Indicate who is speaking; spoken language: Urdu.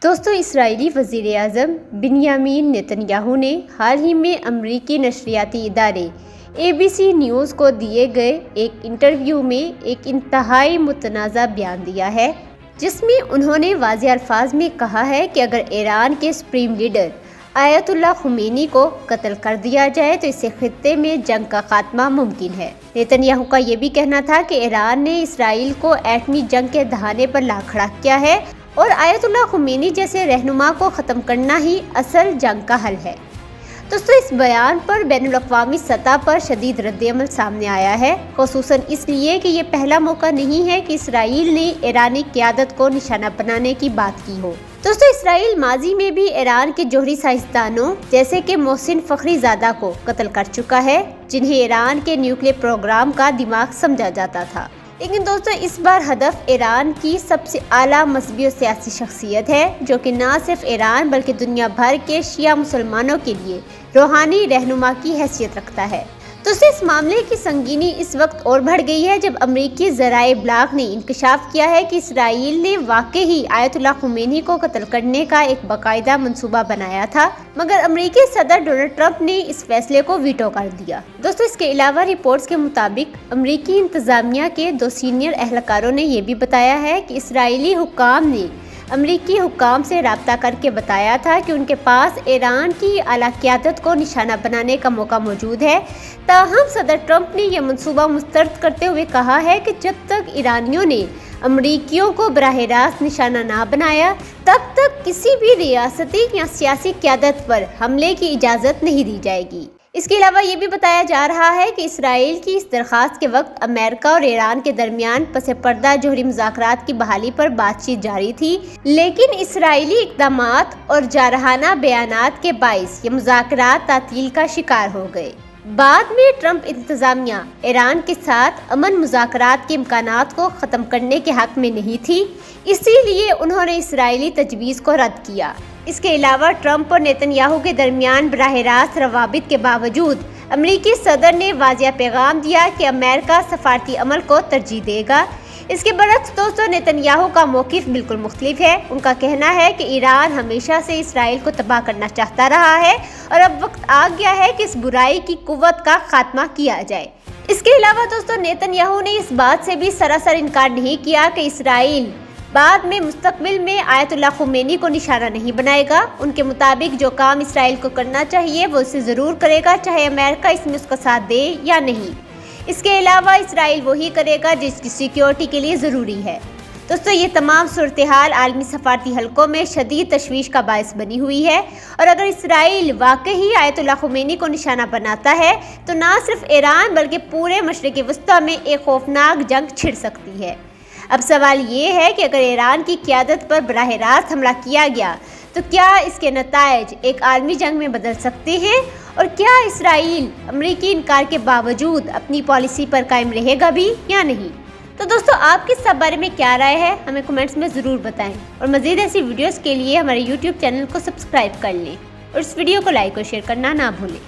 Speaker 1: دوستو، اسرائیلی وزیر اعظم بنیامین نتنیاہو نے حال ہی میں امریکی نشریاتی ادارے ABC نیوز کو دیے گئے ایک انٹرویو میں ایک انتہائی متنازع بیان دیا ہے، جس میں انہوں نے واضح الفاظ میں کہا ہے کہ اگر ایران کے سپریم لیڈر آیت اللہ خمینی کو قتل کر دیا جائے تو اس سے خطے میں جنگ کا خاتمہ ممکن ہے۔ نتنیاہو کا یہ بھی کہنا تھا کہ ایران نے اسرائیل کو ایٹمی جنگ کے دہانے پر لا کھڑا کیا ہے اور آیت اللہ خمینی جیسے رہنما کو ختم کرنا ہی اصل جنگ کا حل ہے۔ دوستو، اس بیان پر بین الاقوامی سطح پر شدید رد عمل سامنے آیا ہے، خصوصاً اس لیے کہ یہ پہلا موقع نہیں ہے کہ اسرائیل نے ایرانی قیادت کو نشانہ بنانے کی بات کی ہو۔ دوستو، اسرائیل ماضی میں بھی ایران کے جوہری سائنسدانوں جیسے کہ محسن فخری زادہ کو قتل کر چکا ہے، جنہیں ایران کے نیوکلیئر پروگرام کا دماغ سمجھا جاتا تھا۔ لیکن دوستو، اس بار ہدف ایران کی سب سے اعلیٰ مذہبی و سیاسی شخصیت ہے، جو کہ نہ صرف ایران بلکہ دنیا بھر کے شیعہ مسلمانوں کے لیے روحانی رہنما کی حیثیت رکھتا ہے۔ دوستو، اس معاملے کی سنگینی اس وقت اور بڑھ گئی ہے جب امریکی ذرائع ابلاغ نے انکشاف کیا ہے کہ اسرائیل نے واقعی آیت اللہ خمینی کو قتل کرنے کا ایک باقاعدہ منصوبہ بنایا تھا، مگر امریکی صدر ڈونلڈ ٹرمپ نے اس فیصلے کو ویٹو کر دیا۔ دوستو، اس کے علاوہ رپورٹس کے مطابق امریکی انتظامیہ کے 2 سینئر اہلکاروں نے یہ بھی بتایا ہے کہ اسرائیلی حکام نے امریکی حکام سے رابطہ کر کے بتایا تھا کہ ان کے پاس ایران کی اعلیٰ قیادت کو نشانہ بنانے کا موقع موجود ہے، تاہم صدر ٹرمپ نے یہ منصوبہ مسترد کرتے ہوئے کہا ہے کہ جب تک ایرانیوں نے امریکیوں کو براہ راست نشانہ نہ بنایا، تب تک کسی بھی ریاستی یا سیاسی قیادت پر حملے کی اجازت نہیں دی جائے گی۔ اس کے علاوہ یہ بھی بتایا جا رہا ہے کہ اسرائیل کی اس درخواست کے وقت امریکہ اور ایران کے درمیان پس پردہ جوہری مذاکرات کی بحالی پر بات چیت جاری تھی، لیکن اسرائیلی اقدامات اور جارحانہ بیانات کے باعث یہ مذاکرات تعطیل کا شکار ہو گئے۔ بعد میں ٹرمپ انتظامیہ ایران کے ساتھ امن مذاکرات کے امکانات کو ختم کرنے کے حق میں نہیں تھی، اسی لیے انہوں نے اسرائیلی تجویز کو رد کیا۔ اس کے علاوہ ٹرمپ اور نتنیاہو کے درمیان براہ راست روابط کے باوجود امریکی صدر نے واضح پیغام دیا کہ امریکہ سفارتی عمل کو ترجیح دے گا۔ اس کے برعکس دوستو، نتنیاہو کا موقف بالکل مختلف ہے۔ ان کا کہنا ہے کہ ایران ہمیشہ سے اسرائیل کو تباہ کرنا چاہتا رہا ہے اور اب وقت آ گیا ہے کہ اس برائی کی قوت کا خاتمہ کیا جائے۔ اس کے علاوہ دوستو، نتنیاہو نے اس بات سے بھی سراسر انکار نہیں کیا کہ اسرائیل بعد میں مستقبل میں آیت اللہ خمینی کو نشانہ نہیں بنائے گا۔ ان کے مطابق جو کام اسرائیل کو کرنا چاہیے وہ اسے ضرور کرے گا، چاہے امریکہ اس میں اس کا ساتھ دے یا نہیں۔ اس کے علاوہ اسرائیل وہی کرے گا جس کی سیکیورٹی کے لیے ضروری ہے۔ دوستو، یہ تمام صورتحال عالمی سفارتی حلقوں میں شدید تشویش کا باعث بنی ہوئی ہے، اور اگر اسرائیل واقعی آیت اللہ خمینی کو نشانہ بناتا ہے تو نہ صرف ایران بلکہ پورے مشرق وسطیٰ میں ایک خوفناک جنگ چھڑ سکتی ہے۔ اب سوال یہ ہے کہ اگر ایران کی قیادت پر براہ راست حملہ کیا گیا تو کیا اس کے نتائج ایک عالمی جنگ میں بدل سکتے ہیں، اور کیا اسرائیل امریکی انکار کے باوجود اپنی پالیسی پر قائم رہے گا بھی یا نہیں؟ تو دوستو، آپ کی اس بارے میں کیا رائے ہے، ہمیں کمنٹس میں ضرور بتائیں، اور مزید ایسی ویڈیوز کے لیے ہمارے YouTube چینل کو سبسکرائب کر لیں اور اس ویڈیو کو لائک اور شیئر کرنا نہ بھولیں۔